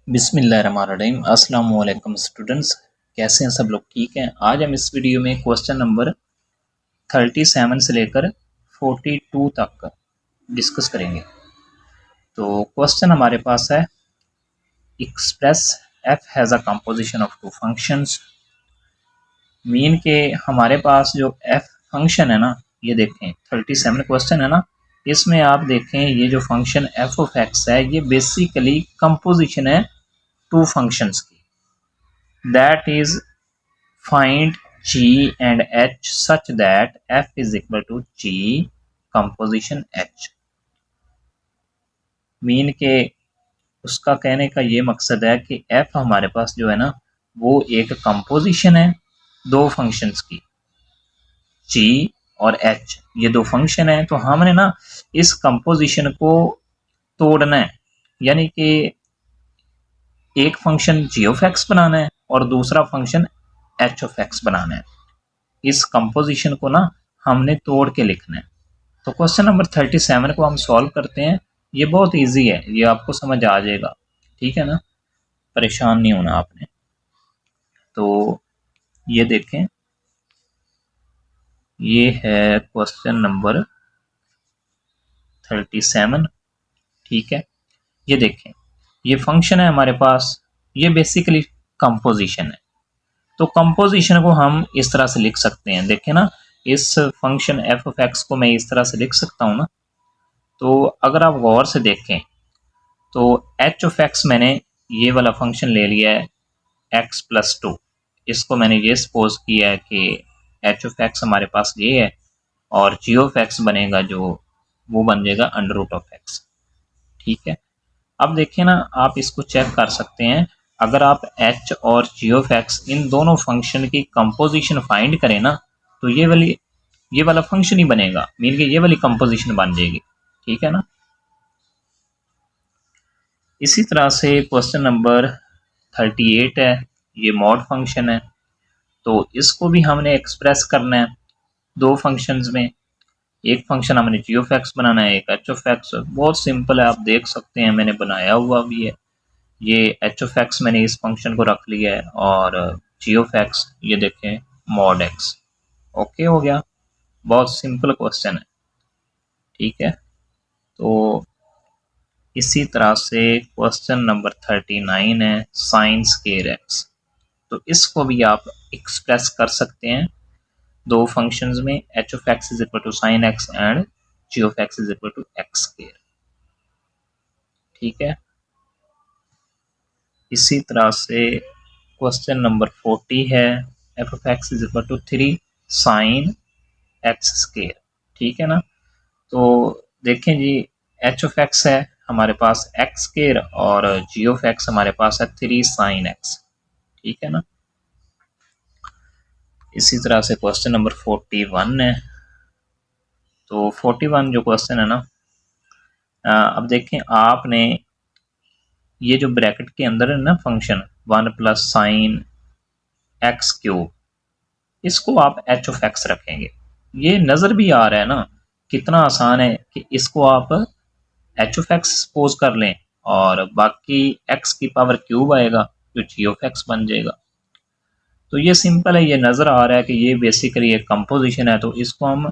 बिस्मिल्लाहिर्रहमानिर्रहीम। अस्सलाम वालेकुम स्टूडेंट्स, कैसे हैं सब लोग? ठीक हैं। आज हम इस वीडियो में क्वेश्चन नंबर 37 से लेकर 42 तक डिस्कस करेंगे। तो क्वेश्चन हमारे पास है, express F has a composition of two functions. Mean के हमारे पास जो एफ फंक्शन है ना, ये देखें 37 क्वेश्चन है ना, इसमें आप देखें ये जो फंक्शन एफ ऑफ एक्स है ये बेसिकली कंपोजिशन है टू फंक्शंस की। That is find g and h such that f is equal to g composition h। Mean के उसका कहने का ये मकसद है कि f हमारे पास जो है ना वो एक कंपोजिशन है दो फंक्शंस की, g और h ये दो फंक्शन है। तो हमने ना इस कंपोजिशन को तोड़ना है, यानी कि एक फंक्शन g ऑफ x बनाना है और दूसरा फंक्शन h ऑफ x बनाना है। इस कंपोजिशन को ना हमने तोड़ के लिखना है। तो क्वेश्चन नंबर 37 को हम सॉल्व करते हैं। ये बहुत इजी है, ये आपको समझ आ जाएगा, ठीक है ना, परेशान नहीं होना आपने। तो ये देखें, ये है क्वेश्चन नंबर 37, ठीक है। ये देखें, ये फंक्शन है हमारे पास, ये बेसिकली कंपोजिशन है। तो कंपोजिशन को हम इस तरह से लिख सकते हैं, देखें ना, इस फंक्शन एफ ऑफ एक्स को मैं इस तरह से लिख सकता हूँ ना। तो अगर आप गौर से देखें तो एच ऑफ एक्स मैंने ये वाला फंक्शन ले लिया है एक्स प्लस 2। इसको मैंने ये सपोज किया है कि एच ऑफ एक्स हमारे पास ये है और जी ऑफ एक्स बनेगा जो वो बन जाएगा अंडर रूट ऑफ एक्स, ठीक है। अब देखिए ना, आप इसको चेक कर सकते हैं। अगर आप एच और जी ऑफ एक्स इन दोनों फंक्शन की कंपोजिशन फाइंड करें ना, तो ये वाला फंक्शन ही बनेगा, मीन के ये वाली कंपोजिशन बन जाएगी, ठीक है ना। इसी तरह से क्वेश्चन नंबर 38 है, ये मॉड फंक्शन है। तो इसको भी हमने एक्सप्रेस करना है दो फंक्शंस में। एक फंक्शन हमने जी ऑफ एक्स बनाना है, एक एच ऑफ एक्स। बहुत सिंपल है, आप देख सकते हैं मैंने बनाया हुआ भी है। ये एच ऑफ एक्स मैंने इस फंक्शन को रख लिया है और जी ऑफ एक्स ये देखें मॉड एक्स। ओके हो गया, बहुत सिंपल क्वेश्चन है, ठीक है। तो इसी तरह से क्वेश्चन नंबर 39 है साइन स्केयर एक्स। तो इसको भी आप एक्सप्रेस कर सकते हैं दो फंक्शंस में, H of X is equal to sine X and G of X is equal to X square, ठीक है। इसी तरह से क्वेश्चन नंबर 40 है F of X is equal to 3 sine X square, ठीक है ना। तो देखें जी, एच ऑफ एक्स है हमारे पास एक्स स्केयर और जी ऑफ एक्स हमारे पास है 3 साइन एक्स, ठीक है ना। इसी तरह से क्वेश्चन नंबर 41 है। तो 41 जो क्वेश्चन है ना, अब देखें आपने ये जो ब्रैकेट के अंदर है ना function 1 plus sine x cube, इसको आप एच ऑफ एक्स रखेंगे। ये नज़र भी आ रहा है ना कितना आसान है कि इसको आप एच ऑफ एक्स सपोज कर लें और बाकी एक्स की पावर क्यूब आएगा जो जी ऑफ एक्स बन जाएगा। तो ये सिंपल है, ये नज़र आ रहा है कि ये बेसिकली एक कंपोजिशन है। तो इसको हम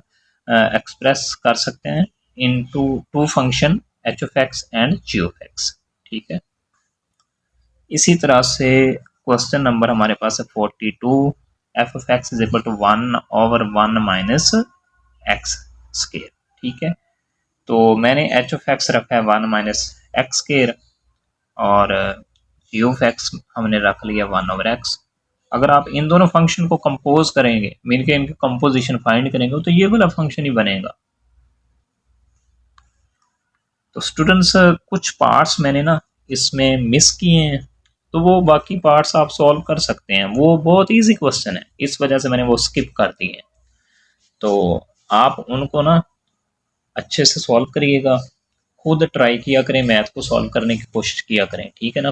एक्सप्रेस कर सकते हैं इन two function H of X and G of X, ठीक है। इसी तरह से क्वेश्चन नंबर हमारे पास है 42, F of X is equal to 1/1 minus X square, ठीक है। तो मैंने एच ऑफ एक्स रखा है 1 माइनस एक्स स्केयर और जी ऑफ एक्स हमने रख लिया 1/x। अगर आप इन दोनों फंक्शन को कंपोज करेंगे, मीन के इनकी कंपोजिशन फाइंड करेंगे, तो ये वाला फंक्शन ही बनेगा। तो स्टूडेंट्स कुछ पार्ट्स मैंने ना इसमें मिस किए हैं, तो वो बाकी पार्ट्स आप सॉल्व कर सकते हैं। वो बहुत इजी क्वेश्चन है, इस वजह से मैंने वो स्किप कर दिए हैं। तो आप उनको ना अच्छे से सॉल्व करिएगा, खुद ट्राई किया करें, मैथ को सॉल्व करने की कोशिश किया करें, ठीक है ना।